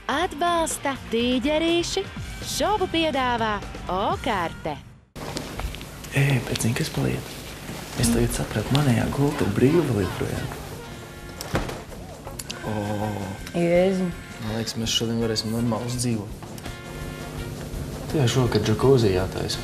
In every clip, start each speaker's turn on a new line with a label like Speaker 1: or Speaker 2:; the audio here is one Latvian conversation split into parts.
Speaker 1: Atbalsta tīģerīši, šovu piedāvā O-karte.
Speaker 2: Ej, bet zini, kas paliek? Es tagad sapratu, manējā gulta ir brīva vēl joprojām.
Speaker 3: Jēziņ.
Speaker 2: Man liekas, mēs šodien varēsim normāli uzdzīvot. Tu jau šovakar džakūzī jātaisa.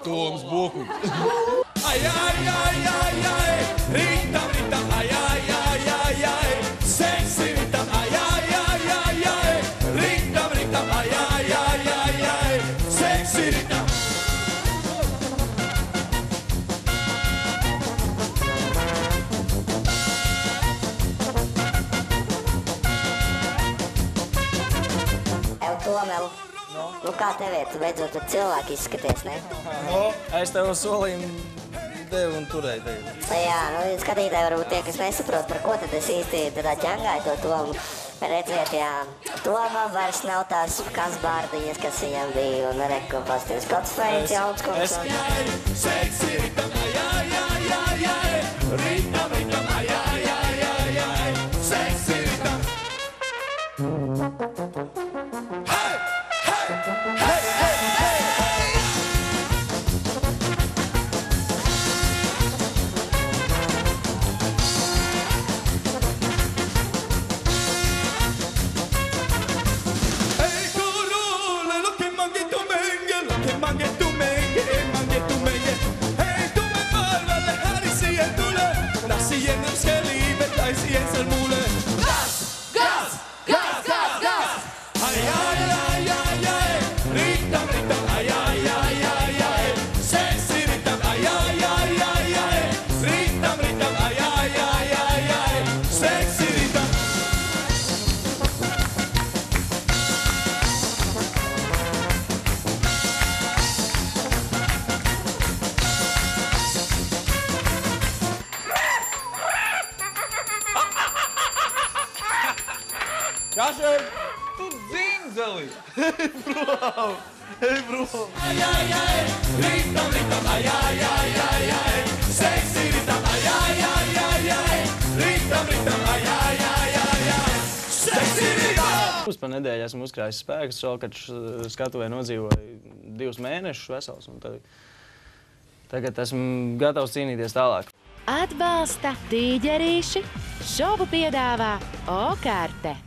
Speaker 4: Toms Bokuļs. Ai, ai, ai, ai, ai, ritam, ritam, ai, ai, ai, ai, ai, seksi ritam, ai, ai, ai, ai, ai, ritam, ritam, ai, ai, ai, ai, ai, seksi ritam.
Speaker 5: Tomelu, nu kā tev ir? Tu beidzot par cilvēku izskaties, ne?
Speaker 6: Es tev solījumu devu un turēju tevi.
Speaker 5: Jā, nu skatītāji varbūt tie, kas nesaprot, par ko tad es īsti tādā ķangāju to Tomu. Redziet, jā, Tomam vairs nav tās kasbārdiņas, kas viņam bija, un reko pasties Gottfrieds jauns kungs.
Speaker 4: Seksi ritam, ai, ai, ai, ai, ai, ritam, ritam, ai, ai, ai, ai, ai, seksi ritam.
Speaker 6: Kašer, tu dzindzeli! Ej prom!
Speaker 4: Ai, ai, ai, ritam, ritam, ai, ai, ai, ai, ai, seksi ritam, ai, ai, ai, ai, ai, ritam, ritam, ai, ai, ai, ai, ai, seksi ritam!
Speaker 6: Uz pa nedēļu esmu uzkrājis spēkus, šovakar skatuvē nodzīvoju 2 mēnešus vesels, un tagad esmu gatavs cīnīties tālāk.
Speaker 1: Atbalsta tīģerīši, šovu piedāvā O-karte.